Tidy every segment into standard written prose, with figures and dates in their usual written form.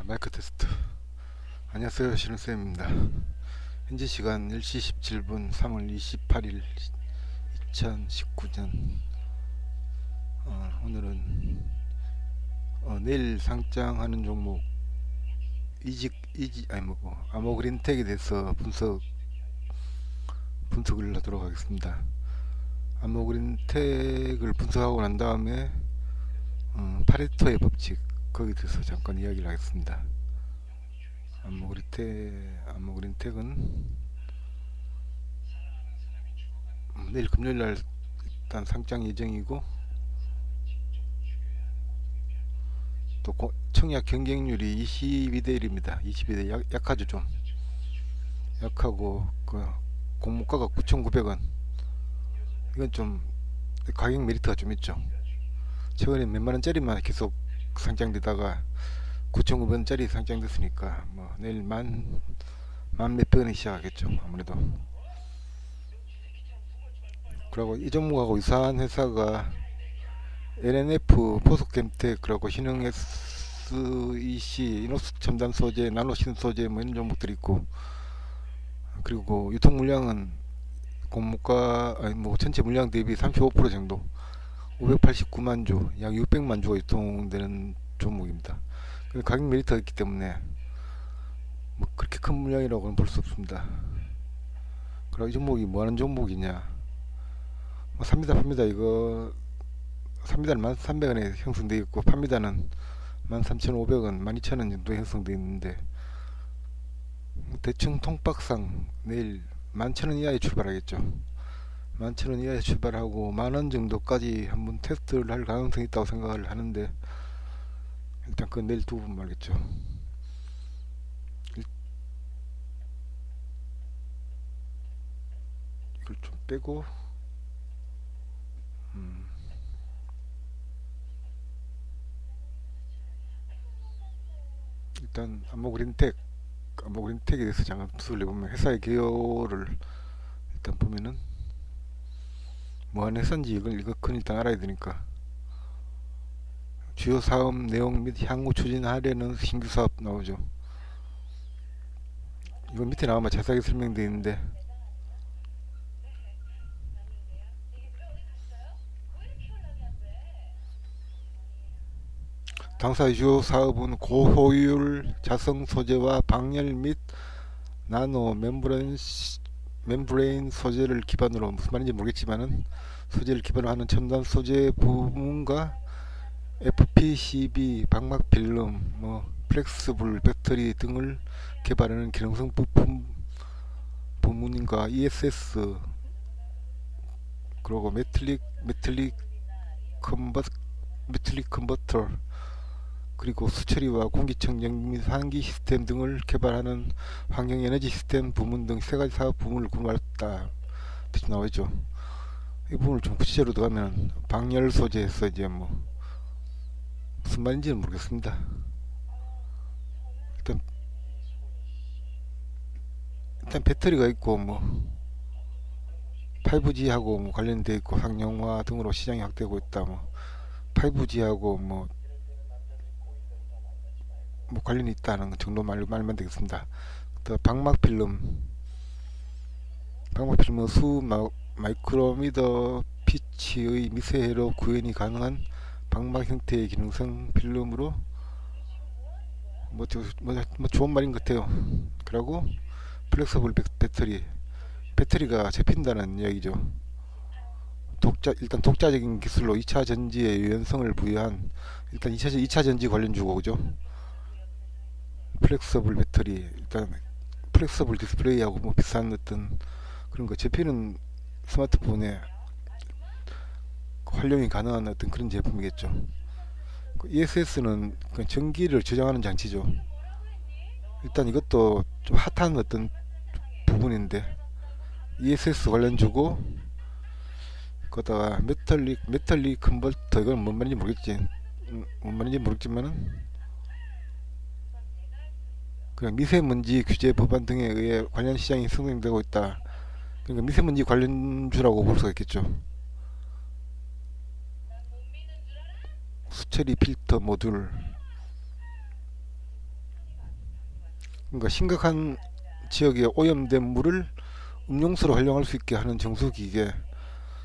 마이크 테스트. 안녕하세요, 신우쌤입니다. 현재 시간 10시 17분 3월 28일 2019년. 오늘은 내일 상장하는 종목 이직 아니 뭐고 아모그린텍에 대해서 분석을 하도록 하겠습니다. 아모그린텍을 분석하고 난 다음에 파레토의 법칙, 거기에 대해서 잠깐 이야기를 하겠습니다. 아모그린텍은 내일 금요일날 일단 상장 예정이고, 또 청약 경쟁률이 22대 1입니다. 22대 약하죠. 좀 약하고, 그 공모가가 9,900원. 이건 좀 가격 메리트가 좀 있죠. 최근에 몇만원짜리만 계속 상장되다가 9,900원짜리 상장됐으니까 뭐 내일 만 몇백 원에 시작하겠죠, 아무래도. 그리고 이 종목하고 유사한 회사가 LNF, 포스캠텍, 신흥 SEC, 이노스 첨단 소재, 나노신 소재 뭐 이런 종목들이 있고, 그리고 유통 물량은 공모가 아니 뭐 전체 물량 대비 35% 정도, 589만 주, 약 600만 주가 유통되는 종목입니다. 가격 메리트가 있기 때문에 뭐 그렇게 큰 물량이라고는 볼 수 없습니다. 그리고 이 종목이 뭐 하는 종목이냐? 뭐 삽니다. 이거 삽니다는 1,300원에 형성되어 있고, 팝니다는 13,500원, 12,000원 정도 형성되어 있는데, 대충 통박상 내일 11,000원 이하에 출발하겠죠. 11,000원 이하에 출발하고 만원 정도까지 한번 테스트를 할 가능성이 있다고 생각을 하는데, 일단 그건 내일 두고 말겠죠. 이걸 좀 빼고, 일단 아모그린텍에 대해서 잠깐 투자를 해보면, 회사의 개요를 일단 보면은 뭐하는 회사인지 이거 큰 일단 알아야 되니까. 주요 사업 내용 및 향후 추진하려는 신규 사업 나오죠. 이거 밑에 나오면 자세하게 설명되어 있는데, 당사의 주요 사업은 고효율 자성 소재와 방열 및 나노 멤브레인 소재를 기반으로, 무슨 말인지 모르겠지만은 소재를 기반으로 하는 첨단 소재 부문과 FPCB, 방막 필름, 뭐 플렉스블 배터리 등을 개발하는 기능성 부품 부문과 ESS, 그리고 메틀릭 컨버터, 그리고 수처리와 공기청정 및 환기 시스템 등을 개발하는 환경에너지 시스템 부문 등 세 가지 사업 부문을 구분했다. 대충 나오죠. 이 부분을 좀 구체적으로 들어가면 방열 소재에서 이제 뭐 무슨 말인지는 모르겠습니다. 일단 배터리가 있고, 뭐 5G하고 뭐 관련돼 있고, 상용화 등으로 시장이 확대되고 있다. 뭐 5G하고 뭐 관련이 있다는 정도 말만 되겠습니다. 또 방막필름은 수 마이크로미터 피치의 미세회로 구현이 가능한 방막 형태의 기능성 필름으로, 뭐 좋은 말인 것 같아요. 그리고 플렉서블 배터리가 잡힌다는 이야기죠. 일단 독자적인 기술로 2차 전지의 유연성을 부여한, 일단 2차 전지 관련 주고죠. 플렉서블 배터리, 일단 플렉서블 디스플레이하고 뭐 비슷한 어떤 그런 거 잡히는 스마트폰에 활용이 가능한 어떤 그런 제품이겠죠. ESS는 전기를 저장하는 장치죠. 일단 이것도 좀 핫한 어떤 부분인데, ESS 관련주고, 거다가 메탈릭 컨버터, 이건 뭔 말인지 모르겠지만은 그냥 미세먼지 규제 법안 등에 의해 관련 시장이 성장되고 있다. 그러니까 미세먼지 관련주라고 볼 수가 있겠죠. 수처리 필터 모듈, 그러니까 심각한 지역에 오염된 물을 음용수로 활용할 수 있게 하는 정수기계.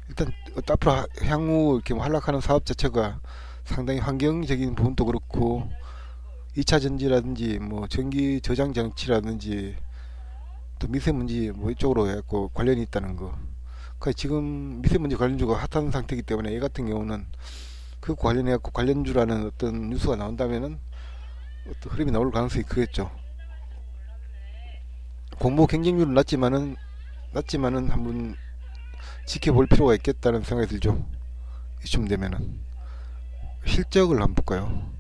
일단 앞으로 향후 이렇게 뭐 한락하는 사업 자체가 상당히 환경적인 부분도 그렇고 2차 전지라든지 뭐 전기 저장 장치라든지 또 미세먼지 뭐 이쪽으로 해갖고 관련이 있다는 거. 그러니까 지금 미세먼지 관련주가 핫한 상태이기 때문에 얘 같은 경우는 그 관련해갖고 관련주라는 어떤 뉴스가 나온다면은 어떤 흐름이 나올 가능성이 크겠죠. 공모 경쟁률은 낮지만은 한번 지켜볼 필요가 있겠다는 생각이 들죠. 이쯤 되면은 실적을 한번 볼까요?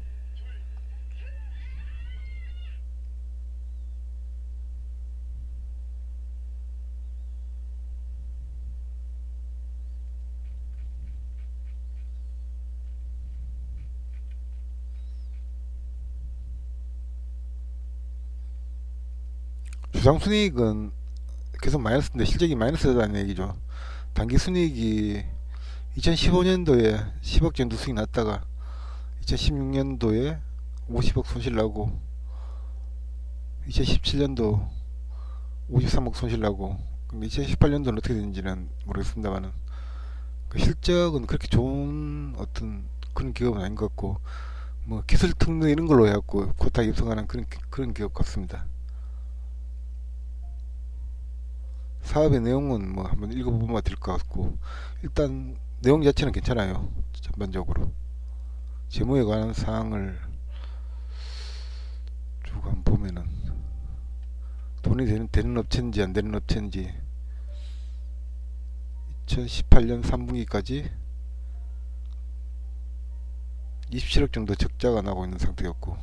주상순이익은 계속 마이너스인데 실적이 마이너스다는 얘기죠. 당기순이익이 2015년도에 10억 정도 수익 났다가 2016년도에 50억 손실 나고 2017년도 53억 손실 나고 2018년도는 어떻게 되는지는 모르겠습니다만은 그 실적은 그렇게 좋은 어떤 그런 기업은 아닌 것 같고 뭐 기술 특능 이런 걸로 해갖고 고타 입성하는 그런 기업 같습니다. 사업의 내용은 뭐 한번 읽어보면 될 것 같고 일단 내용 자체는 괜찮아요. 전반적으로 재무에 관한 사항을 쭉 한번 보면은 돈이 되는 업체인지 안 되는 업체인지 2018년 3분기까지 27억 정도 적자가 나고 있는 상태였고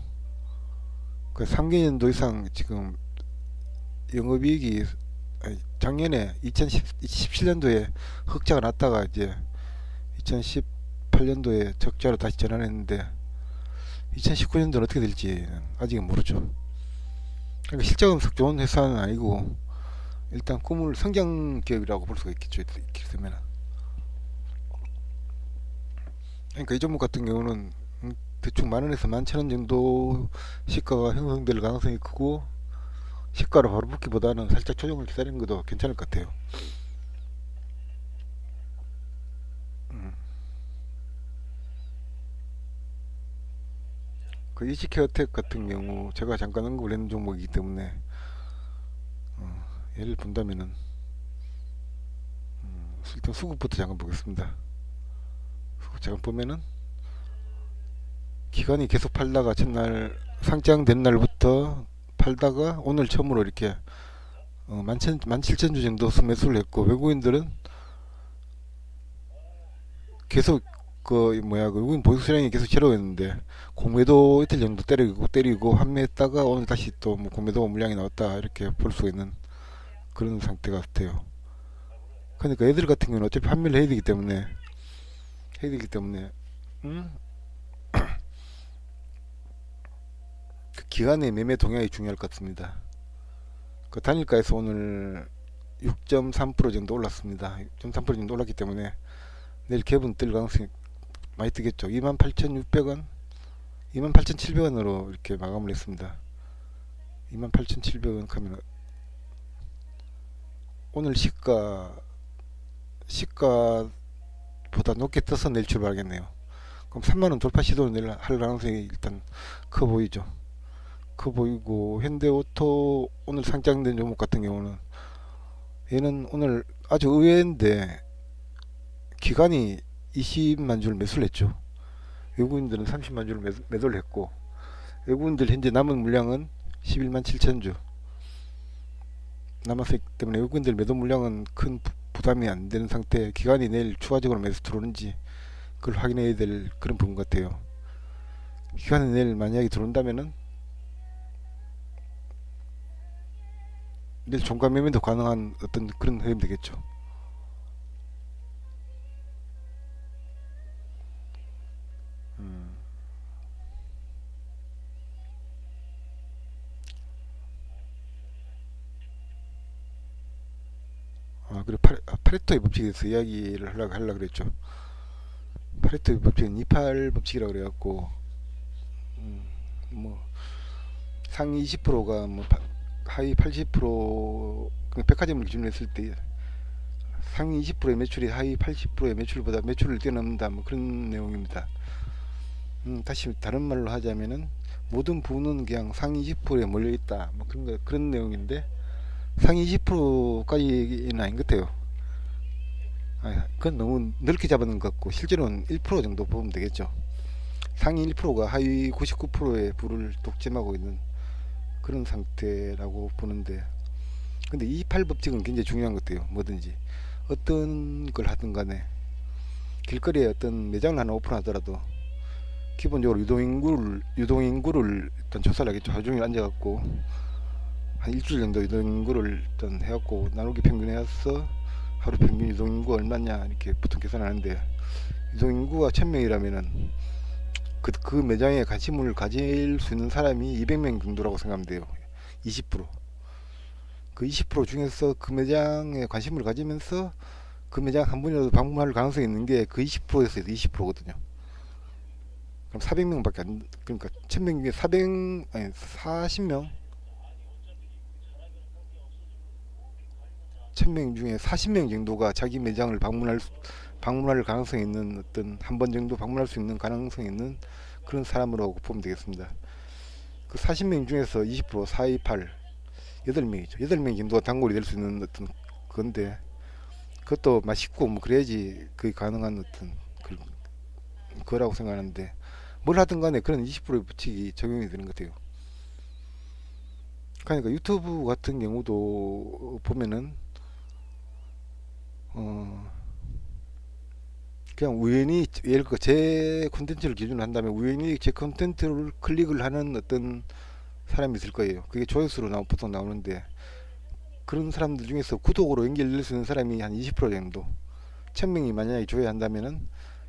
그 3개년도 이상 지금 영업이익이 작년에 2017년도에 흑자가 났다가 이제 2018년도에 적자로 다시 전환했는데 2019년도는 어떻게 될지는 아직은 모르죠. 그러니까 실적은 썩 좋은 회사는 아니고 일단 꿈을 성장 기업이라고 볼 수가 있겠죠. 이렇게 되면 그러니까 이 종목 같은 경우는 대충 만원에서 11,000원 정도 시가가 형성될 가능성이 크고 시가로 바로 붙기보다는 살짝 조정을 기다리는 것도 괜찮을 것 같아요. 그 이지케어텍 같은 경우 제가 잠깐 언급을 했는 종목이기 때문에 예를 본다면은 일단 수급부터 잠깐 보겠습니다. 수급 잠깐 보면은 기관이 계속 팔다가 첫날 상장된 날부터 팔다가 오늘 처음으로 이렇게 17,000주 정도 매수를 했고 외국인들은 계속 그 외국인 보유 수량이 계속 제로였는데 공매도 이틀 정도 때리고 판매했다가 오늘 다시 또 뭐 공매도 물량이 나왔다 이렇게 볼 수 있는 그런 상태 같아요. 그러니까 애들 같은 경우는 어차피 판매를 해야 되기 때문에 음? 그 기간의 매매 동향이 중요할 것 같습니다. 그 단일가에서 오늘 6.3% 정도 올랐습니다. 6.3% 정도 올랐기 때문에 내일 갭은 뜰 가능성이 많이 뜨겠죠. 28,600원, 28,700원으로 이렇게 마감을 했습니다. 28,700원 하면 오늘 시가보다 높게 떠서 내일 출발하겠네요. 그럼 3만원 돌파 시도를 내일 할 가능성이 일단 커 보이죠. 커 보이고 현대오토 오늘 상장된 종목 같은 경우는 얘는 오늘 아주 의외인데 기관이 20만 줄 매수를 했죠. 외국인들은 30만 줄 매도를 했고 외국인들 현재 남은 물량은 11만 7천 주 남았기 때문에 외국인들 매도 물량은 큰 부담이 안 되는 상태. 기관이 내일 추가적으로 매수 들어오는지 그걸 확인해야 될 그런 부분 같아요. 기관이 내일 만약에 들어온다면은 내일 종가 매매도 가능한 어떤 그런 흐름이 되겠죠. 음. 그리고 파레토의 법칙에 대해서 이야기를 하려고 그랬죠. 파레토의 법칙은 28 법칙이라고 그래갖고 뭐 상위 20%가 뭐 하위 80%, 백화점을 기준으로 했을 때 상위 20%의 매출이 하위 80%의 매출보다 매출을 뛰어넘는다, 뭐 그런 내용입니다. 다시 다른 말로 하자면은 모든 부는 그냥 상위 20%에 몰려 있다, 뭐 그런 내용인데, 상위 20%까지는 아닌 것 같아요. 그건 너무 넓게 잡은 것 같고, 실제로는 1% 정도 보면 되겠죠. 상위 1%가 하위 99%의 부를 독점하고 있는 그런 상태라고 보는데, 근데 28법칙은 굉장히 중요한 것 같아요. 뭐든지 어떤 걸 하든 간에 길거리에 어떤 매장을 하나 오픈하더라도 기본적으로 유동인구를 일단 조사를 하겠죠. 하루 종일 앉아갖고 한 일주일 정도 유동인구를 일단 해갖고 나누기 평균해서 하루 평균 유동인구 얼마냐 이렇게 보통 계산하는데, 유동인구가 1000명이라면은 그 매장에 관심을 가질 수 있는 사람이 200명 정도라고 생각하면 돼요. 20%. 그 20% 중에서 그 매장에 관심을 가지면서 그 매장 한 번이라도 방문할 가능성이 있는 게 그 20%에서 20%거든요. 그럼 400명밖에 안, 그러니까 1000명 중에 40명, 1000명 중에 40명 정도가 자기 매장을 방문할 가능성이 있는, 어떤 한 번 정도 방문할 수 있는 가능성이 있는 그런 사람으로 보면 되겠습니다. 그 40명 중에서 20%, 4, 2, 8, 8명이죠. 8명 정도가 단골이 될 수 있는 어떤 건데, 그것도 맛있고 뭐 그래야지 그게 가능한 어떤 거라고 생각하는데, 뭘 하든 간에 그런 20%의 법칙이 적용이 되는 것 같아요. 그러니까 유튜브 같은 경우도 보면은 어 그냥 우연히, 예를 들어 제 콘텐츠를 기준으로 한다면 우연히 제 콘텐츠를 클릭을 하는 어떤 사람이 있을 거예요. 그게 조회수로 보통 나오는데, 그런 사람들 중에서 구독으로 연결될 수 있는 사람이 한 20% 정도, 1000명이 만약에 조회한다면은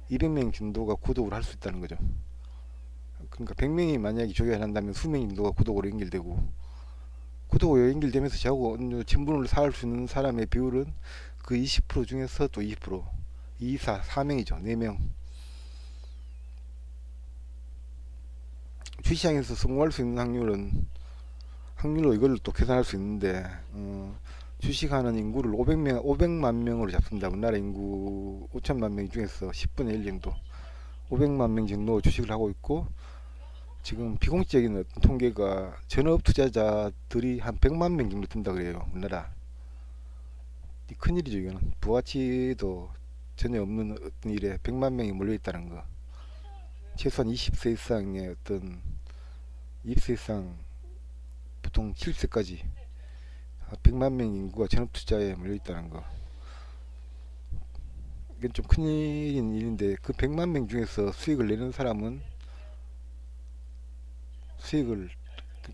200명 정도가 구독을 할 수 있다는 거죠. 그러니까 100명이 만약에 조회 안 한다면 수명 정도가 구독으로 연결되고, 구독으로 연결되면서 저하고 어느 친분을 쌓을 수 있는 사람의 비율은 그 20% 중에서 또 20%, 2, 4, 4명이죠. 4명. 주시장에서 성공할 수 있는 확률로 이걸 또 계산할 수 있는데, 주식하는 인구를 500만 명으로 잡습니다. 우리나라 인구 5천만 명 중에서 10분의 1 정도, 500만 명 정도 주식을 하고 있고, 지금 비공식적인 통계가 전업 투자자들이 한 100만 명 정도 된다 그래요. 우리나라. 큰일이죠. 이거는 부가치도 전혀 없는 어떤 일에 100만 명이 몰려 있다는 거. 최소한 20세 이상의 어떤, 20세 이상, 보통 70세까지 100만 명 인구가 전업 투자에 몰려 있다는 거. 이건 좀 큰일인 일인데, 그 100만 명 중에서 수익을 내는 사람은, 수익을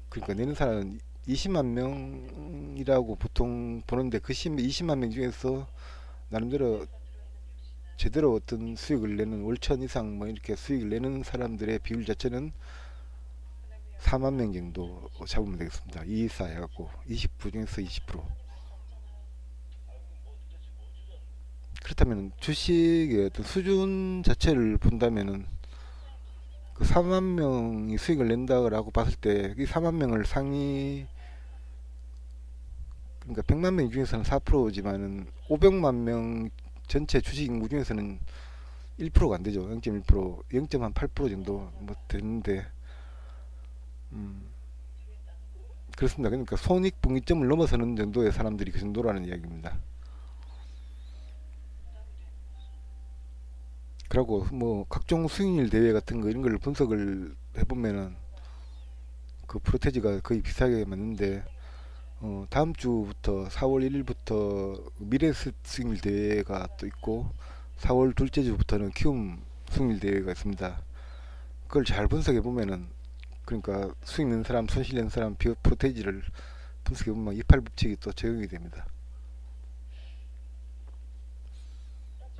그러니까 내는 사람은 20만 명이라고 보통 보는데, 그 20만 명 중에서 나름대로 제대로 어떤 수익을 내는, 월천 이상 뭐 이렇게 수익을 내는 사람들의 비율 자체는 4만 명 정도 잡으면 되겠습니다. 2, 2, 4 해갖고 20% 중에서 20%. 그렇다면 주식의 어떤 수준 자체를 본다면은, 그 4만 명이 수익을 낸다고 봤을 때 이 4만 명을 상위, 그러니까 100만 명 중에서는 4%지만은 500만 명 전체 주식 인구 중에서는 1%가 안 되죠. 0.1%, 0.8% 정도 뭐 되는데, 음, 그렇습니다. 그러니까 손익분기점을 넘어서는 정도의 사람들이 그 정도라는 이야기입니다. 그리고 뭐 각종 수익률 대회 같은 거 이런 걸 분석을 해보면은 그 프로테지가 거의 비슷하게 맞는데, 다음 주부터 4월 1일부터 미래 수익률 대회가 또 있고, 4월 둘째 주부터는 키움 수익률 대회가 있습니다. 그걸 잘 분석해 보면은, 그러니까 수익 낸 사람, 손실 낸 사람 프로테이지를 분석해 보면 28법칙이 또 적용이 됩니다.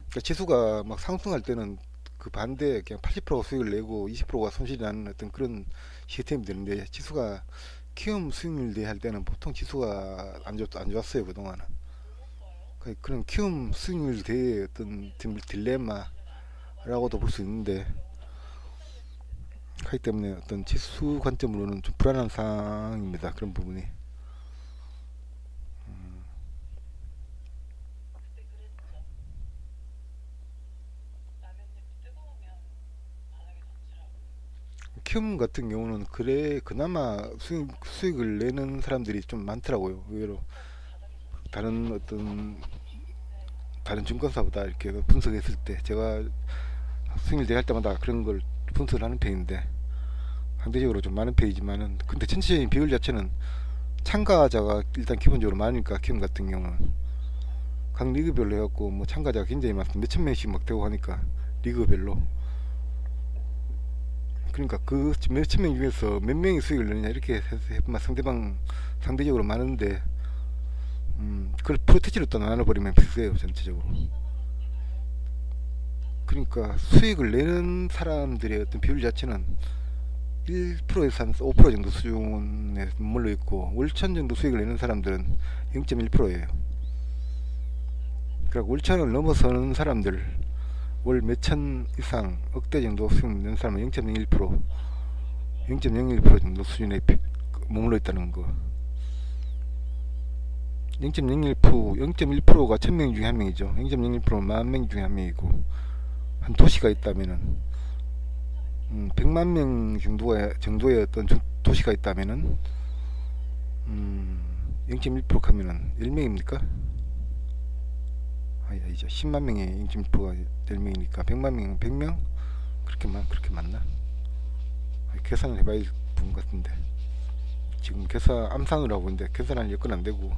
그러니까 지수가 막 상승할 때는 그 반대 그냥 80% 수익을 내고 20%가 손실이 나는 어떤 그런 시스템이 되는데, 지수가 키움 수익률 대할 때는 보통 지수가 안 좋았어요 그동안은. 그런 키움 수익률 대의 어떤 딜레마라고도 볼 수 있는데, 하기 때문에 어떤 지수 관점으로는 좀 불안한 상황입니다. 그런 부분이. 키움 같은 경우는 그래 그나마 수익을 내는 사람들이 좀 많더라고요. 의외로 다른 어떤 다른 증권사보다 이렇게 분석했을 때 제가 수익을 내할 때마다 그런 걸 분석을 하는 편인데 상대적으로 좀 많은 편이지만은 근데 전체적인 비율 자체는 참가자가 일단 기본적으로 많으니까 키움 같은 경우는 각 리그별로 해갖고 뭐 참가자가 굉장히 많습니다. 몇천 명씩 막 되고 하니까 리그별로 그러니까 그 몇천 명 중에서 몇 명이 수익을 내느냐 이렇게 해보면 상대방 상대적으로 많은데 그걸 프로테지로 또 나눠버리면 비싸요 전체적으로. 그러니까 수익을 내는 사람들의 어떤 비율 자체는 1%에서 한 5% 정도 수준에 머물러 있고 월천 정도 수익을 내는 사람들은 0.1%예요. 그러니까 월천을 넘어서는 사람들 월 몇천 이상 억대 정도 수익 내는 사람은 0.01% 0.01% 정도 수준에 머물러 있다는 거. 0.01%가 1000명 중에 한 명이죠. 0.01%는 만 명 중에 한 명이고 한 도시가 있다면은 100만 명 정도의 어떤 도시가 있다면은 0.1% 하면은 1명입니까? 아니죠. 10만 명에 0.1%가 1명이니까 100만 명은 100명? 그렇게 맞나? 계산을 해봐야 될 것 같은데 지금 암산을 하고 있는데 계산할 여건 안 되고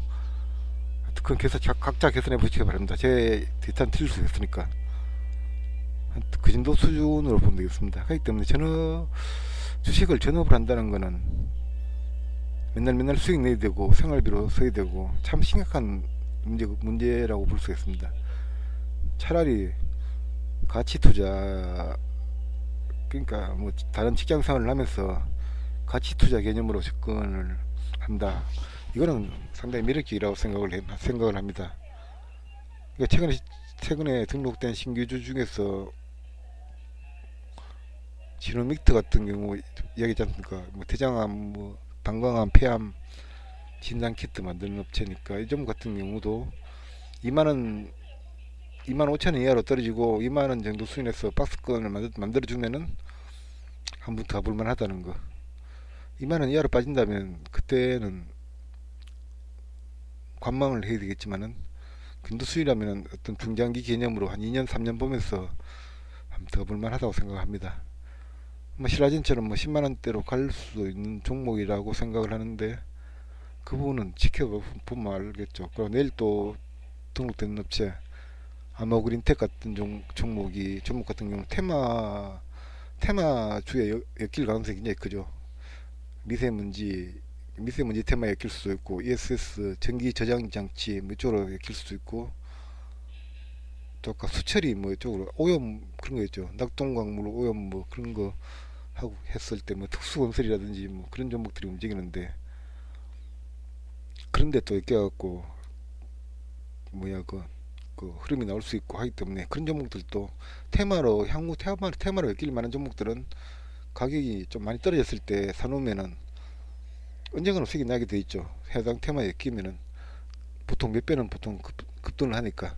그건 각자 계산해 보시기 바랍니다. 제 데이터는 틀릴 수 있으니까 그 정도 수준으로 보면 되겠습니다. 그렇기 때문에 주식을 전업을 한다는 거는 맨날 수익 내야 되고 생활비로 써야 되고 참 심각한 문제라고 볼 수 있습니다. 차라리 가치 투자 그러니까 뭐 다른 직장 생활을 하면서 가치 투자 개념으로 접근을 한다. 이거는 상당히 매력적이라고 생각을 합니다. 그러니까 최근에 등록된 신규주 중에서 지노믹트 같은 경우 이야기했지 않습니까? 뭐 대장암, 뭐 방광암, 폐암 진단 키트 만드는 업체니까 이 점 같은 경우도 2만원 2만 5천원 이하로 떨어지고 2만원 정도 수준에서 박스권을 만들어주면은 한번 더 가볼만 하다는 거. 2만원 이하로 빠진다면 그때는 관망을 해야 되겠지만은 근도 수익이라면 어떤 중장기 개념으로 한 2년 3년 보면서 한번 더 가볼만 하다고 생각합니다. 뭐 신라젠처럼 뭐 10만원대로 갈 수 있는 종목이라고 생각을 하는데 그 부분은 지켜보면 알겠죠. 그리고 내일 또 등록된 업체 아머그린텍 같은 종목 같은 경우는 테마주에 엮일 가능성이 굉장히 크죠. 미세먼지 테마에 엮일 수도 있고 ESS 전기 저장 장치 뭐 이쪽으로 엮일 수도 있고 또 아까 수처리 뭐 이쪽으로 오염 그런 거 있죠. 낙동강물 오염 뭐 그런 거 하고 했을 때 뭐 특수건설이라든지 뭐 그런 종목들이 움직이는데 그런데 또 엮여갖고 뭐야 그 흐름이 나올 수 있고 하기 때문에 그런 종목들도 향후 테마로 엮일 만한 종목들은 가격이 좀 많이 떨어졌을 때 사놓으면은 언젠가는 수익이 나게 돼 있죠. 해당 테마에 엮이면은 보통 몇 배는 보통 급등을 하니까.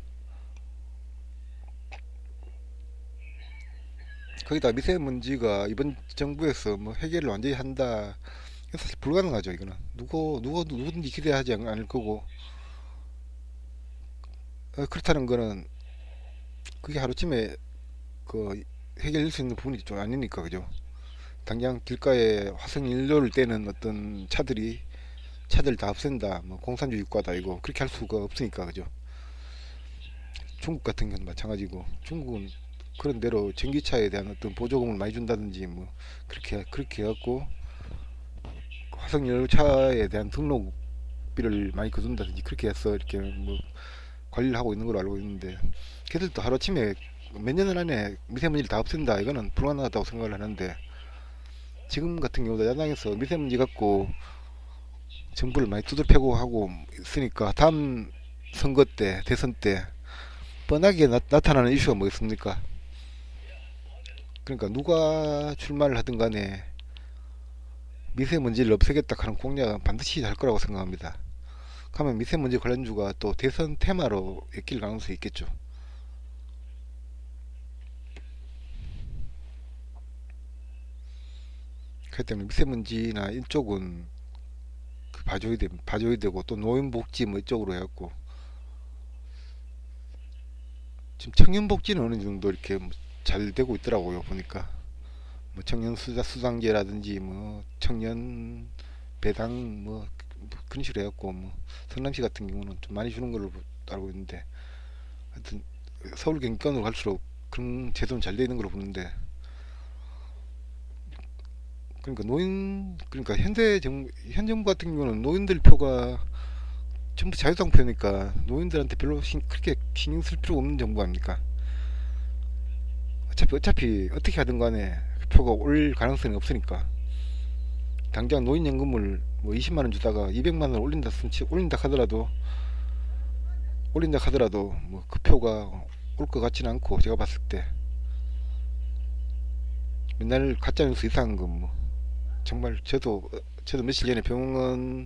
거기다 미세먼지가 이번 정부에서 뭐 해결을 완전히 한다. 사실 불가능하죠. 이거는 누구든지 기대하지 않을 거고 그렇다는 거는 그게 하루쯤에 그 해결될 수 있는 부분이 좀 아니니까 그죠. 당장 길가에 화석연료를 떼는 어떤 차들 다 없앤다 뭐 공산주의 국가다 이거 그렇게 할 수가 없으니까 그죠. 중국 같은 경우는 마찬가지고 중국은 그런 대로 전기차에 대한 어떤 보조금을 많이 준다든지 뭐 그렇게 해갖고 화석연료 차에 대한 등록비를 많이 거둔다든지 그렇게 해서 이렇게 뭐 관리를 하고 있는 걸로 알고 있는데 걔들도 하루아침에 몇 년 안에 미세먼지를 다 없앤다 이거는 불가능하다고 생각을 하는데 지금 같은 경우도 야당에서 미세먼지 갖고 정부를 많이 두들펴고 하고 있으니까 다음 선거 때 대선 때 뻔하게 나타나는 이슈가 뭐겠습니까? 그러니까 누가 출마를 하든 간에 미세먼지를 없애겠다 하는 공약은 반드시 할 거라고 생각합니다. 그러면 미세먼지 관련주가 또 대선 테마로 엮일 가능성이 있겠죠. 그렇기 때문에 미세먼지나 이쪽은 봐줘야 되고, 또 노인복지 뭐 이쪽으로 해갖고, 지금 청년복지는 어느 정도 이렇게 뭐잘 되고 있더라고요, 보니까. 뭐 청년 수당제라든지, 뭐 청년 배당, 뭐 그런 식으로 해갖고, 뭐 성남시 같은 경우는 좀 많이 주는 걸로 알고 있는데, 하여튼 서울 경기권으로 갈수록 그런 제도는 잘 돼 있는 걸로 보는데, 그러니까 그러니까 현 정부 같은 경우는 노인들 표가 전부 자유당표니까 노인들한테 별로 그렇게 신경 쓸 필요가 없는 정부 아닙니까? 어차피 어떻게 하든 간에 그 표가 올 가능성이 없으니까, 당장 노인연금을 뭐 20만 원 주다가 200만 원 올린다 하더라도 뭐 그 표가 올 것 같지는 않고, 제가 봤을 때 맨날 가짜 뉴스 이상한 거 뭐 정말 저도 며칠 전에 병원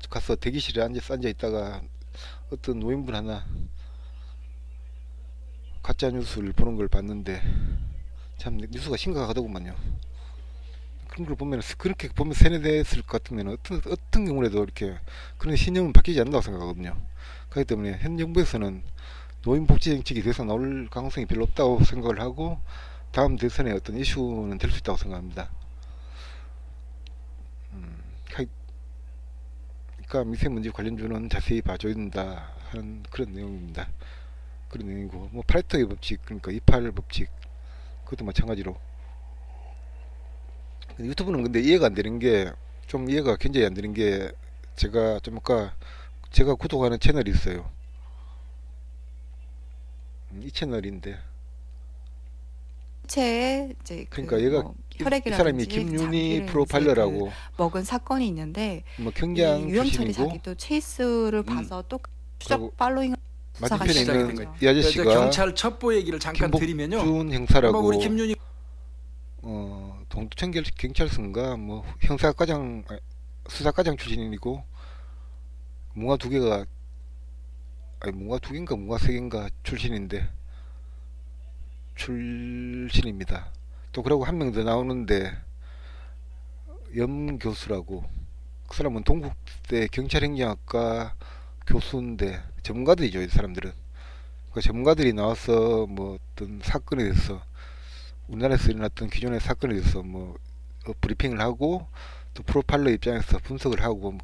가서 대기실에 앉아 있다가 어떤 노인분 하나 가짜 뉴스를 보는 걸 봤는데, 참 뉴스가 심각하더구만요. 그런 걸 보면, 그렇게 보면 세뇌됐을 것 같으면 어떤 경우라도 이렇게 그런 신념은 바뀌지 않는다고 생각하거든요. 그렇기 때문에 현 정부에서는 노인복지 정책이 더 이상 나올 가능성이 별로 없다고 생각을 하고, 다음 대선에 어떤 이슈는 될 수 있다고 생각합니다. 그러니까 미세먼지 관련주는 자세히 봐줘야 된다 하는 그런 내용입니다. 그런 내용이고, 뭐 파레토의 법칙, 그러니까 28 법칙, 그것도 마찬가지로. 유튜브는 근데 이해가 안 되는 게, 좀 이해가 굉장히 안 되는 게, 제가 좀 아까 제가 구독하는 채널이 있어요. 이 채널인데, 체에 이제 그러니까 그 얘가 뭐 이 사람이 혈액이라든지 김윤희 장기를 이제 그 프로파일러라고, 먹은 사건이 있는데, 뭐 이 경장 유영철이 출신이고, 자기도 체이스를 음, 봐서 또 그리고 추적 팔로잉을 수사가 맞은편에 시작이 시작된 된 있는 거예요. 거죠. 이 아저씨가 경찰 첩보 얘기를 잠깐 드리면요. 김복준 아마 우리 형사라고, 김윤희 동두천 경찰서인가 뭐 수사과장 출신이고, 문화 두 개가, 아니 문화 두 개인가 문화 세 개인가 출신입니다. 또 그러고 한 명 더 나오는데, 염 교수라고, 그 사람은 동국대 경찰행정학과 교수인데 전문가들이죠, 이 사람들은. 그 전문가들이 나와서 뭐 어떤 사건에 대해서, 우리나라에서 일어났던 기존의 사건에 대해서 뭐 브리핑을 하고, 또 프로파일러 입장에서 분석을 하고, 뭐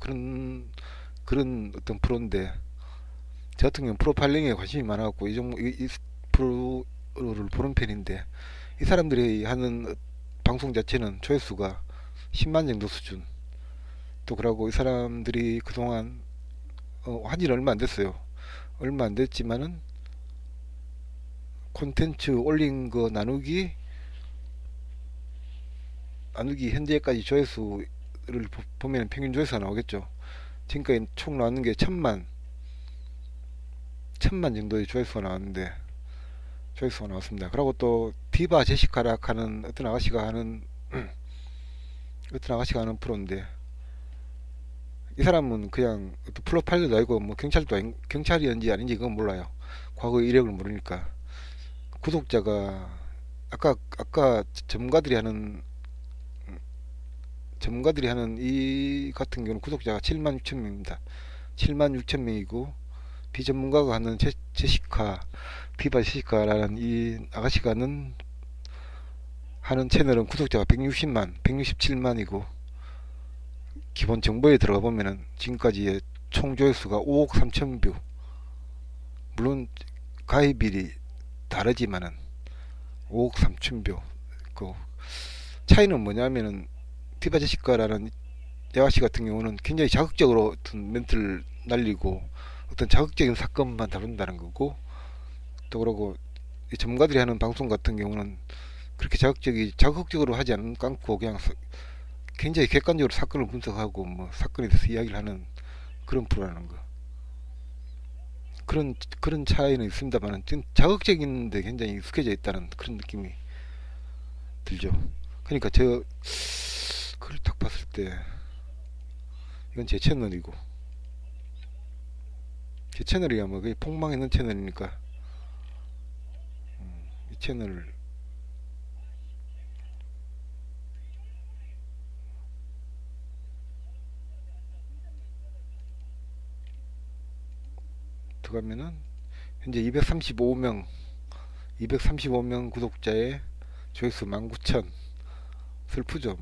그런 어떤 프로인데, 저 같은 경우는 프로파일링에 관심이 많아갖고 이 프로를 보는 편인데, 이 사람들이 하는 방송 자체는 조회수가 10만 정도 수준. 또 그러고 이 사람들이 그동안 한지는 얼마 안 됐어요. 얼마 안 됐지만은 콘텐츠 올린 거 나누기 현재까지 조회수를 보면 평균 조회수가 나오겠죠. 지금까지 총 나왔는 게 천만 정도의 조회수가 나왔습니다. 그리고 또 디바 제시카락 하는 어떤 아가씨가 하는 프로인데, 이 사람은 그냥 어떤 프로파일러도 아니고 뭐 경찰이었는지 아닌지 그건 몰라요. 과거 이력을 모르니까. 구독자가 아까 전문가들이 하는 이 같은 경우는 구독자가 7만 6천 명입니다. 7만 6천 명이고, 비전문가가 하는 디바 제시카라는 이 아가씨가 하는 채널은 구독자가 167만이고, 기본 정보에 들어가 보면은 지금까지의 총 조회수가 5억 3천 뷰. 물론 가입일이 다르지만은 5억 3천 뷰. 그 차이는 뭐냐면은, 디바 제시카라는 여아씨 같은 경우는 굉장히 자극적으로 어떤 멘트를 날리고 어떤 자극적인 사건만 다룬다는 거고, 또 그러고 이 전문가들이 하는 방송 같은 경우는 그렇게 자극적으로 하지 않고 그냥 굉장히 객관적으로 사건을 분석하고 뭐 사건에 대해서 이야기를 하는 그런 프로라는 거. 그런 차이는 있습니다만, 자극적인데 굉장히 익숙해져 있다는 그런 느낌이 들죠. 그러니까 그걸 딱 봤을 때, 이건 제 채널이고, 제 채널이야 뭐 거의 폭망했는 채널이니까, 이 채널을 들어가면은 현재 235명 구독자의 조회수 19,000. 슬프죠.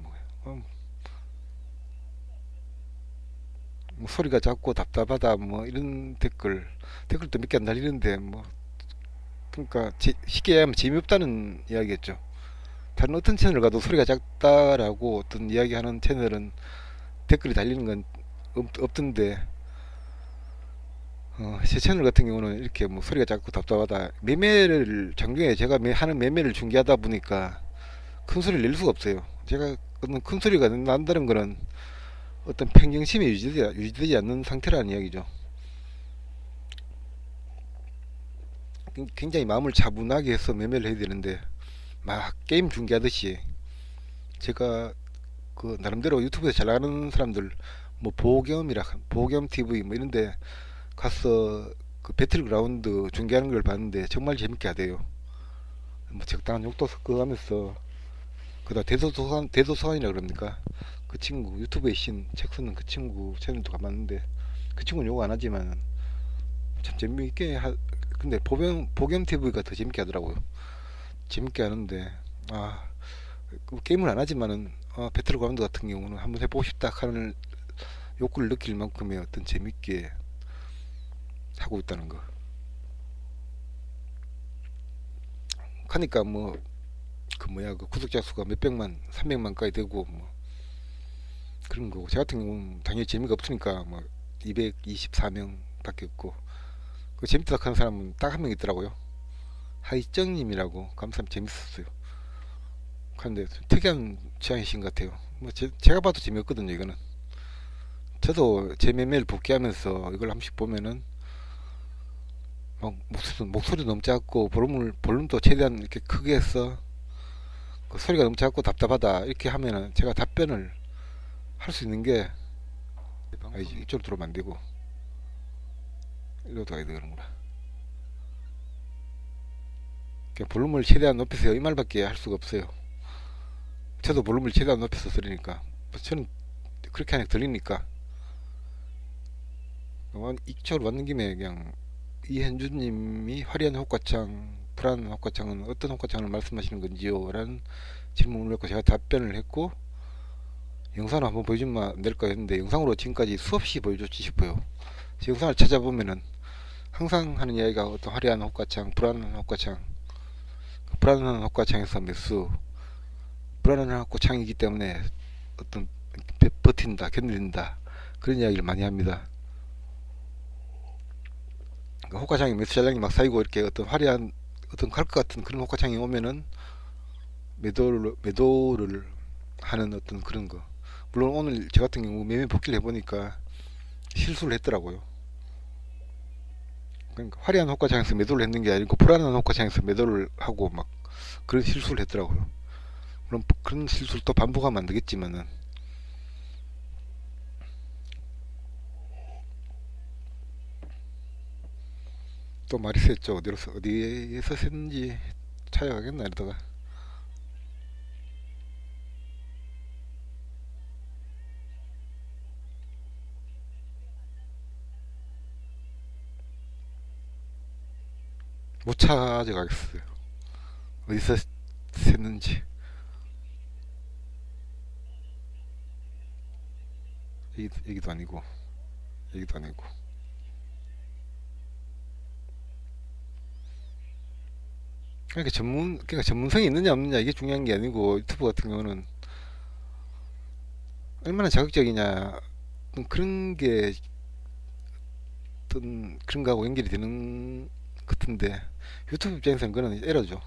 뭐 소리가 작고 답답하다 뭐 이런 댓글도 몇 개 안 달리는데 뭐 그러니까 쉽게 얘기하면 재미없다는 이야기겠죠. 다른 어떤 채널 가도 소리가 작다라고 어떤 이야기하는 채널은 댓글이 달리는 건 없던데 제 채널 같은 경우는 이렇게 뭐 소리가 작고 답답하다, 매매를 장중에 제가 하는 매매를 중계하다 보니까 큰 소리를 낼 수가 없어요. 제가 큰 소리가 난다는 거는 어떤 평정심이 유지되지 않는 상태라는 이야기죠. 굉장히 마음을 차분하게 해서 매매를 해야 되는데 막 게임 중계하듯이, 제가 그 나름대로 유튜브에 잘 나가는 사람들 뭐 보겸 TV 뭐 이런데 가서 그 배틀그라운드 중계하는 걸 봤는데 정말 재밌게 하대요. 뭐 적당한 욕도 섞어가면서, 그다 대도서관이라 그럽니까? 그 친구 유튜브에 책 쓰는 그 친구 채널도 가봤는데 그 친구는 욕 안 하지만 참 재밌게 근데 보겸 TV가 더 재밌게 하더라고요. 재밌게 하는데 게임을 안 하지만은 배틀그라운드 같은 경우는 한번 해보고 싶다 하는 욕구를 느낄 만큼의 어떤 재밌게 하고 있다는 거. 하니까 뭐 그 구독자 수가 몇백만, 300만까지 되고 뭐 그런 거고, 제 같은 경우는 당연히 재미가 없으니까 뭐 224명 밖에 없고, 그 재밌다 하는 사람은 딱 한 명 있더라고요. 하이정님이라고. 감사합니다. 재밌었어요. 그런데 특이한 취향이신 것 같아요. 뭐 제가 봐도 재미없거든요. 이거는 저도 제 매매를 복귀하면서 이걸 한 번씩 보면은 막 목소리 너무 작고 볼륨도 최대한 이렇게 크게 해서 그 소리가 너무 작고 답답하다 이렇게 하면은 제가 답변을 할 수 있는 게 이쪽으로 들어오면 안 되고 이리로 가야 되는구나. 볼륨을 최대한 높여서 이 말밖에 할 수가 없어요. 저도 볼륨을 최대한 높여서 들으니까 저는 그렇게 하니까 들리니까 이쪽으로 왔는 김에 그냥 이현주님이 화려한 호가창, 불안한 호가창은 어떤 호가창을 말씀하시는 건지요? 라는 질문을 했고 제가 답변을 했고, 영상을 한번 보여주면 안 될까 했는데 영상으로 지금까지 수없이 보여줬지 싶어요. 영상을 찾아보면은 항상 하는 이야기가 어떤 화려한 호가창, 불안한 호가창, 불안한 호가창에서 매수, 불안한 호가창이기 때문에 어떤 버틴다, 견딘다, 그런 이야기를 많이 합니다. 호가창이 매수 잔량이 막 쌓이고 이렇게 어떤 화려한 어떤 갈 것 같은 그런 호가창이 오면은 매도를 하는 어떤 그런 거. 물론 오늘 저 같은 경우 매매 복귀를 해보니까 실수를 했더라고요. 그러니까 화려한 호가창에서 매도를 했는 게 아니고 불안한 호가창에서 매도를 하고 막 그런 실수를 했더라고요. 물론 그런 실수를 또 반복하면 안 되겠지만은, 또 말이 셌죠. 어디에서 샜는지 찾아가겠나 이러다가. 못 찾아가겠어요. 어디서 샜는지. 여기도 아니고 여기도 아니고. 그러니까 전문성이 있느냐 없느냐 이게 중요한 게 아니고, 유튜브 같은 경우는 얼마나 자극적이냐 그런 게 어떤 그런 거하고 연결이 되는 것 같은데, 유튜브 입장에서는 그거는 에러죠.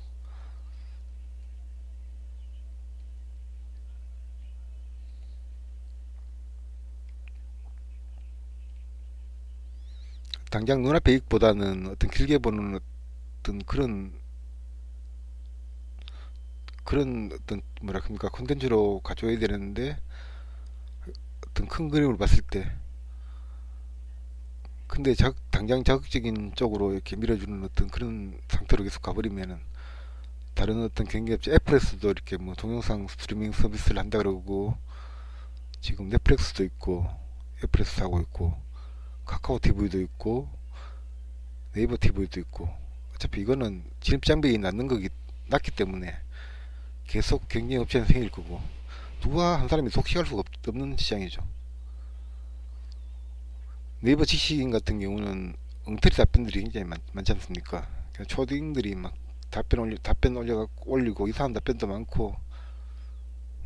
당장 눈앞의 이익보다는 어떤 길게 보는 어떤 그런 어떤 뭐라 합니까, 콘텐츠로 가져야 되는데, 어떤 큰 그림을 봤을 때 근데 당장 자극적인 쪽으로 이렇게 밀어주는 어떤 그런 상태로 계속 가버리면은, 다른 어떤 경기업체 애플에서도 이렇게 뭐 동영상 스트리밍 서비스를 한다 그러고, 지금 넷플릭스도 있고 애플에서 하고 있고 카카오 TV도 있고 네이버 TV도 있고 어차피 이거는 진입장벽이 낮기 때문에 계속 경쟁 업체는 생길 거고 누가 한 사람이 독식할 수가 없는 시장이죠. 네이버 지식인 같은 경우는 엉터리 답변들이 굉장히 많지 않습니까? 그냥 초딩들이 막 답변 올리고 이상한 답변도 많고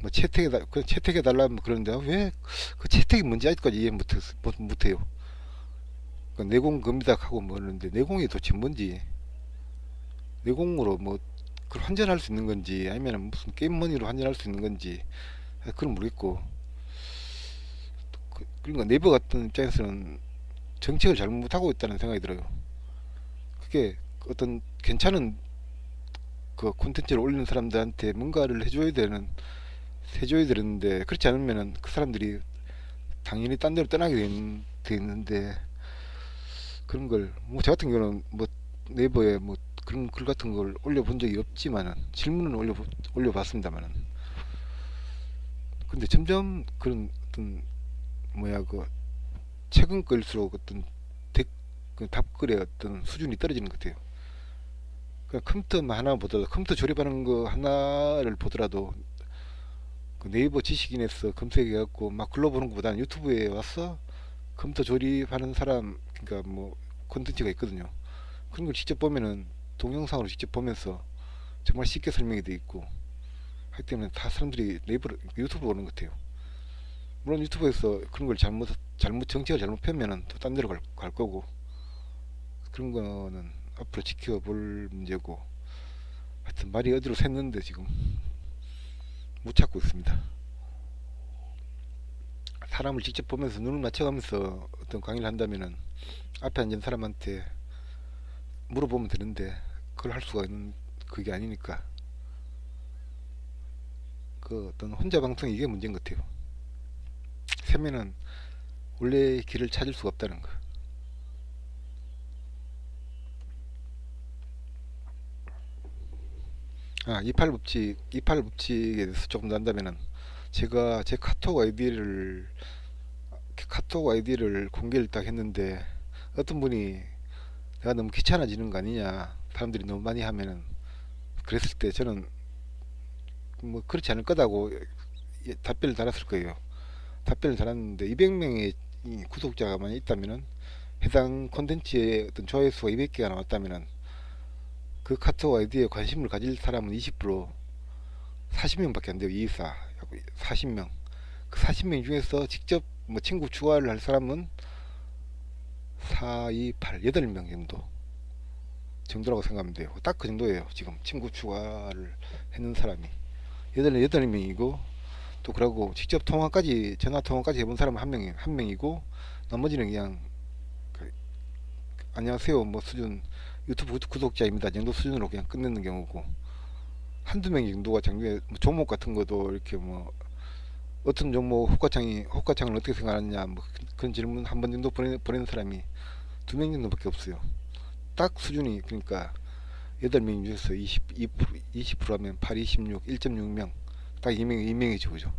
뭐 채택해 달라면 그러는데 왜 그 채택이 뭔지 아직까지 이해 못해요. 그러니까 내공 겁니다 하고 뭐 그러는데 내공이 도대체 뭔지, 내공으로 뭐 그걸 환전할 수 있는 건지 아니면 무슨 게임 머니로 환전할 수 있는 건지 그건 모르겠고, 그러니까 네이버 같은 입장에서는 정책을 잘못하고 있다는 생각이 들어요. 그게 어떤 괜찮은 그 콘텐츠를 올리는 사람들한테 뭔가를 해줘야 되는데 그렇지 않으면은 그 사람들이 당연히 딴 데로 떠나게 돼 있는데, 그런 걸 뭐 저 같은 경우는 뭐 네이버에 뭐 그런 글 같은 걸 올려본 적이 없지만은 질문은 올려봤습니다만은, 근데 점점 그런 어떤 뭐야 그 최근 걸수록 어떤 그 답글의 어떤 수준이 떨어지는 것 같아요. 그냥 컴퓨터 하나 보더라도, 컴퓨터 조립하는 거 하나를 보더라도 그 네이버 지식인에서 검색해갖고 막 글러보는 것보다는 유튜브에 와서 컴퓨터 조립하는 사람, 그러니까 뭐 콘텐츠가 있거든요. 그런 걸 직접 보면은 동영상으로 직접 보면서 정말 쉽게 설명이 돼 있고 하기 때문에 다 사람들이 유튜브 보는 것 같아요. 물론 유튜브에서 그런 걸 정책을 잘못 펴면은 또 딴 데로 갈 거고, 그런 거는 앞으로 지켜볼 문제고, 하여튼 말이 어디로 샜는데 지금 못 찾고 있습니다. 사람을 직접 보면서 눈을 맞춰가면서 어떤 강의를 한다면은 앞에 앉은 사람한테 물어보면 되는데 그걸 할 수가 있는 그게 아니니까, 그 어떤 혼자 방송 이게 문제인 것 같아요. 세면은 원래의 길을 찾을 수가 없다는 거. 이팔 법칙에 대해서 조금 더 한다면은, 제가 제 카톡 아이디를 공개를 딱 했는데 어떤 분이 내가 너무 귀찮아지는 거 아니냐, 사람들이 너무 많이 하면은, 그랬을 때 저는 뭐 그렇지 않을 거다고 답변을 달았을 거예요. 답변을 달았는데 200명의 구독자가 만약 있다면은, 해당 콘텐츠의 어떤 조회수가 200개가 나왔다면은 그 카톡 아이디에 관심을 가질 사람은 20%, 40명밖에 안 돼요. 40명. 그 40명 중에서 직접 뭐 친구 추가를 할 사람은 4, 2, 8, 8명 정도라고 생각하면 돼요. 딱 그 정도예요. 지금 친구 추가를 했는 사람이 8명이고, 또 그러고 직접 전화 통화까지 해본 사람은 한 명이고, 나머지는 그냥 안녕하세요 뭐 수준, 유튜브 구독자입니다 정도 수준으로 그냥 끝내는 경우고, 한두 명 정도가 장중에 뭐 종목 같은 것도 이렇게 뭐 어떤 종목 호가창을 어떻게 생각하느냐 뭐 그런 질문 한 번 정도 보내는 사람이 2명 정도밖에 없어요. 딱 수준이, 그러니까 8명 중에서 20%하면 8, 26, 1.6명, 딱 2명이죠, 그죠?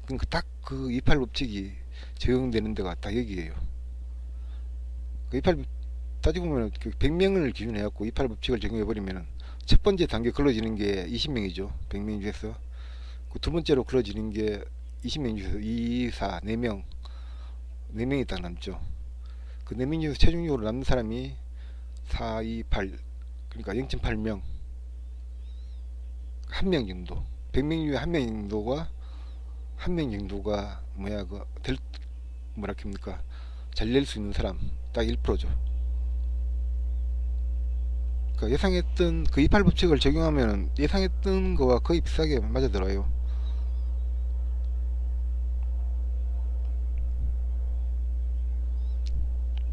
그러니까 딱 그 28 법칙이 적용되는 데가 딱 여기에요. 그 28 따지고 보면 100명을 기준으로 해갖고 28 법칙을 적용해버리면 첫 번째 단계 걸러지는 게 20명이죠. 100명 중에서. 그 두 번째로 걸러지는 게 20명 중에서 2, 4, 4명. 4명이 딱 남죠. 그 4명 중에서 최종적으로 남는 사람이 4, 2, 8, 그러니까 0.8명. 한 명 정도. 100명 중에 한 명 정도가 잘 낼 수 있는 사람 딱 1%죠. 그러니까 예상했던 그 28 법칙을 적용하면 예상했던 거와 거의 비슷하게 맞아들어요.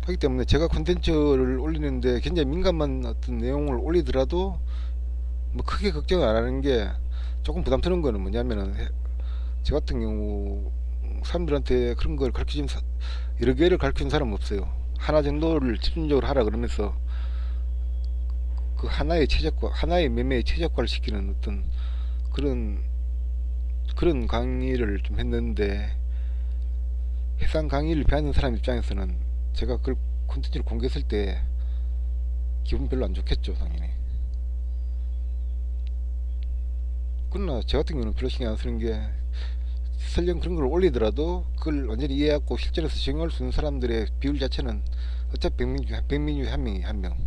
하기 때문에 제가 콘텐츠를 올리는데 굉장히 민감한 어떤 내용을 올리더라도 뭐 크게 걱정을 안 하는 게, 조금 부담스러운 거는 뭐냐면은, 저 같은 경우 사람들한테 그런 걸 여러 개를 가르쳐준 사람은 없어요. 하나 정도를 집중적으로 하라 그러면서 그 하나의 매매에 최적화를 시키는 어떤 그런 강의를 좀 했는데, 해당 강의를 배하는 사람 입장에서는 제가 그걸 콘텐츠를 공개했을 때 기분 별로 안 좋겠죠, 당연히. 그러나 저 같은 경우는 별로 신경 안 쓰는 게, 설령 그런 걸 올리더라도 그걸 완전히 이해하고 실전에서 적용할 수 있는 사람들의 비율 자체는 어차피 100명 중에 한 명이 한 명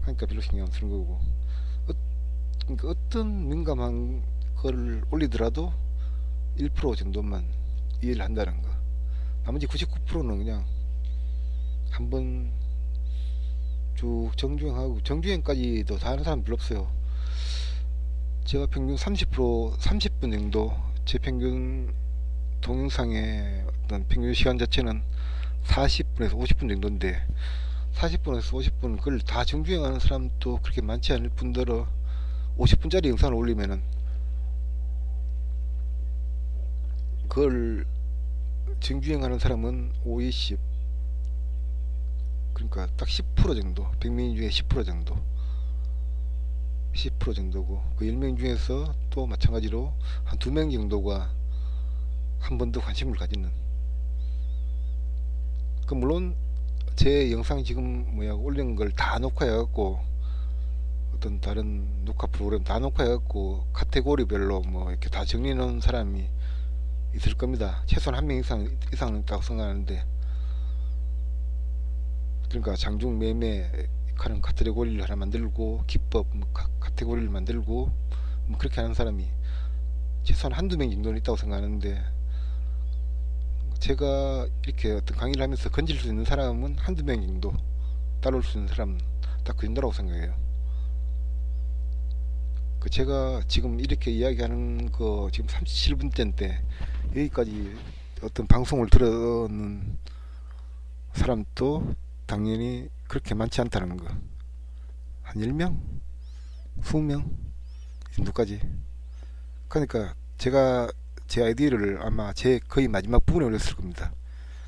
하니까 별로 신경 안 쓰는 거고, 그러니까 어떤 민감한 걸 올리더라도 1% 정도만 이해를 한다는 거. 나머지 99%는 그냥 한번 쭉 정주행하고, 정주행까지도 다 하는 사람 별로 없어요. 제가 평균 30분 정도, 제 평균 동영상의 어떤 평균 시간 자체는 40분에서 50분 정도인데, 40분에서 50분 그걸 다 정주행하는 사람도 그렇게 많지 않을 뿐더러 50분짜리 영상을 올리면은 그걸 정주행하는 사람은 5, 20, 그러니까 딱 10% 정도, 100명 중에 10% 정도, 10% 정도고, 그 10명 중에서 또 마찬가지로 한 2명 정도가 한 번 더 관심을 가지는. 그 물론 제 영상 지금 올린 걸 다 녹화해갖고, 어떤 다른 녹화 프로그램 다 녹화해갖고 카테고리별로 이렇게 다 정리해 놓은 사람이 있을 겁니다. 최소한 한 명 이상은 있다고 생각하는데, 그러니까 장중 매매 하는 카테고리를 하나 만들고, 기법 카테고리를 만들고 그렇게 하는 사람이 최소한 한두 명 정도는 있다고 생각하는데, 제가 이렇게 어떤 강의를 하면서 건질 수 있는 사람은 한두 명 정도, 따라올 수 있는 사람은 딱 그 정도라고 생각해요. 그 제가 지금 이렇게 이야기하는 거 지금 37분째인데, 여기까지 어떤 방송을 들었는 사람도 당연히 그렇게 많지 않다는 거. 한 10명? 20명? 이 정도까지. 그러니까 제가 제 아이디를 아마 제 거의 마지막 부분에 올렸을 겁니다.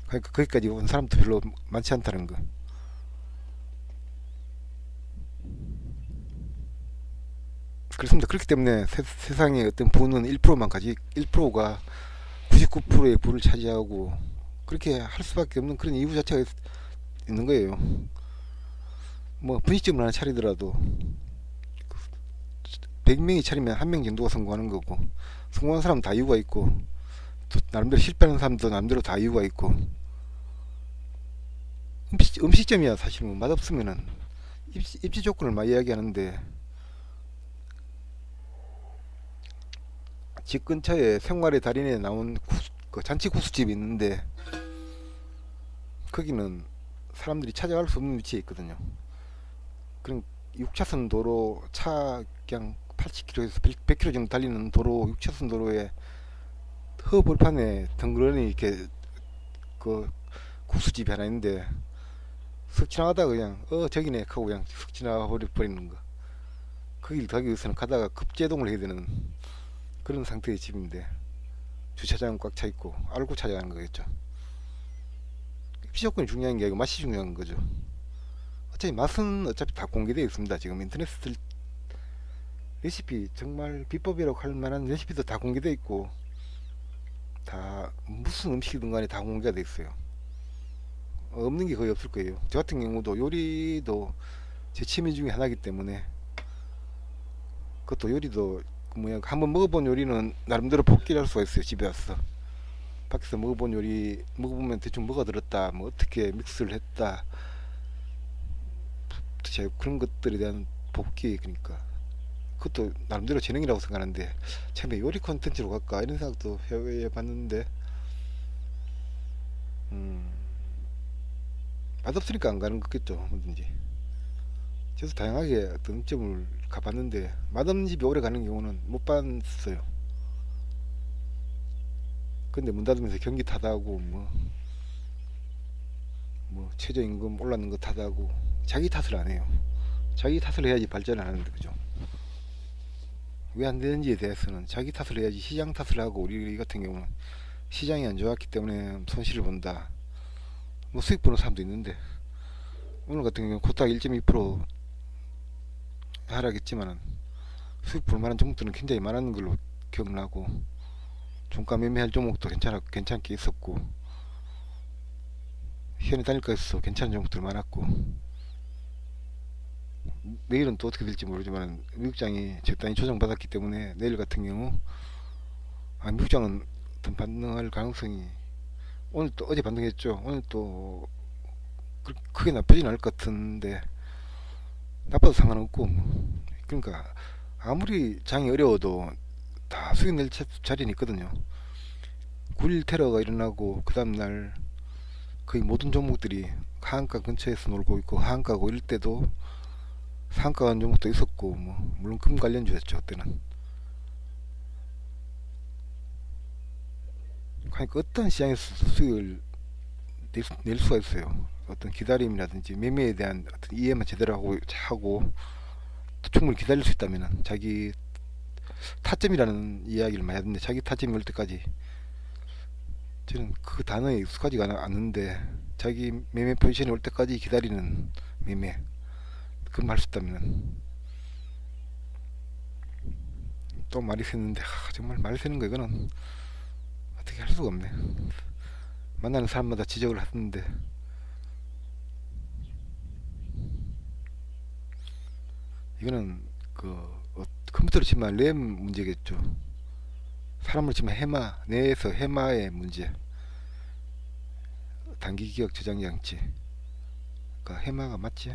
그러니까 거기까지 온 사람도 별로 많지 않다는 거. 그렇습니다. 그렇기 때문에 세상에 어떤 부는 1%만 가지, 1%가 99%의 부를 차지하고 그렇게 할 수밖에 없는 그런 이유 자체가 있는 거예요. 분식점을 하나 차리더라도 100명이 차리면 한 명 정도가 성공하는 거고, 성공한 사람은 다 이유가 있고, 또 나름대로 실패하는 사람도 나름대로 다 이유가 있고. 음식점이야 사실 맛없으면은 입지 조건을 많이 이야기하는데, 집 근처에 생활의 달인에 나온 그 잔치 국수집이 있는데, 거기는 사람들이 찾아갈 수 없는 위치에 있거든요. 그럼 6차선 도로, 차 그냥 80km에서 100km 정도 달리는 도로, 6차선 도로에 허벌판에 덩그러니 이렇게 그 국수집이 하나 있는데, 슥 지나가다가 그냥 저기네 하고 그냥 슥 지나가 버리는 거. 거길 가기 위해서는 가다가 급제동을 해야 되는 그런 상태의 집인데, 주차장은 꽉 차 있고 알고 찾아가는 거겠죠. 입지 조건이 중요한 게 아니고 맛이 중요한 거죠. 어차피 맛은 어차피 다 공개되어 있습니다. 지금 인터넷 레시피, 정말 비법이라고 할 만한 레시피도 다 공개되어 있고, 다 무슨 음식이든 간에 다 공개가 되어 있어요. 없는 게 거의 없을 거예요. 저 같은 경우도 요리도 제 취미 중에 하나이기 때문에, 그것도 요리도 한번 먹어본 요리는 나름대로 복기를 할 수가 있어요. 집에 와서 밖에서 먹어본 요리 먹어보면 대충 뭐가 들었다, 어떻게 믹스를 했다, 그런 것들에 대한 복기. 그러니까 그것도 나름대로 재능이라고 생각하는데, 처음에 요리 콘텐츠로 갈까 이런 생각도 해봤는데, 맛없으니까 안 가는 거겠죠. 뭐든지. 그래서 다양하게 어떤 음점을 가봤는데, 맛없는 집이 오래 가는 경우는 못 봤어요. 근데 문 닫으면서 경기 탓하고 최저임금 올랐는 거 탓하고 자기 탓을 안 해요. 자기 탓을 해야지 발전을 하는데, 그죠? 왜 안 되는지에 대해서는 자기 탓을 해야지 시장 탓을 하고, 우리 같은 경우는 시장이 안 좋았기 때문에 손실을 본다, 수익 보는 사람도 있는데, 오늘 같은 경우는 코스닥 1.2% 하락했지만 수익 볼 만한 종목들은 굉장히 많은 걸로 기억나고, 종가 매매할 종목도 괜찮게 있었고, 현에 단일가에서 괜찮은 종목들 많았고, 내일은 또 어떻게 될지 모르지만 미국장이 적당히 조정받았기 때문에 내일 같은 경우 미국장은 어떤 반등할 가능성이, 오늘 또 어제 반등했죠. 오늘 또 크게 나쁘진 않을 것 같은데 나빠도 상관없고 뭐. 그러니까 아무리 장이 어려워도 다 수익 낼 자리는 있거든요. 9.1 테러가 일어나고 그 다음날 거의 모든 종목들이 하한가 근처에서 놀고 있고, 하한가고 이럴 때도 상한가 간 종목도 있었고, 뭐 물론 금 관련주였죠 그때는. 그러니까 어떤 시장에서 수익을 낼 수가 있어요. 어떤 기다림이라든지 매매에 대한 어떤 이해만 제대로 하고 또 충분히 기다릴 수 있다면, 자기 타점이라는 이야기를 많이 하던데, 자기 타점이 올 때까지, 저는 그 단어에 익숙하지가 않는데, 자기 매매 포지션이 올 때까지 기다리는 매매, 그 말 수 있다면. 또 말이 새는데 정말 말이 새는 거 이거는 어떻게 할 수가 없네. 만나는 사람마다 지적을 하는데, 이거는 컴퓨터로 치면 램 문제겠죠. 사람으로 치면 해마, 뇌에서 해마의 문제, 단기 기억 저장 장치, 그러니까 해마가 맞지?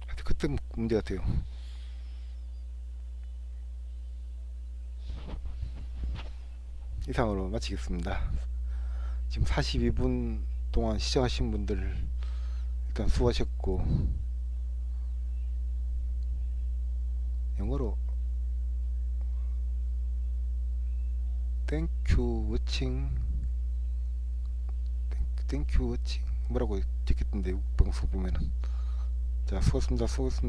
하여튼 그때 문제 같아요. 이상으로 마치겠습니다. 지금 42분 동안 시청하신 분들 일단 수고하셨고, 영어로 Thank you watching, Thank you watching 뭐라고 적혔던데 방송 보면은. 자, 수고했습니다.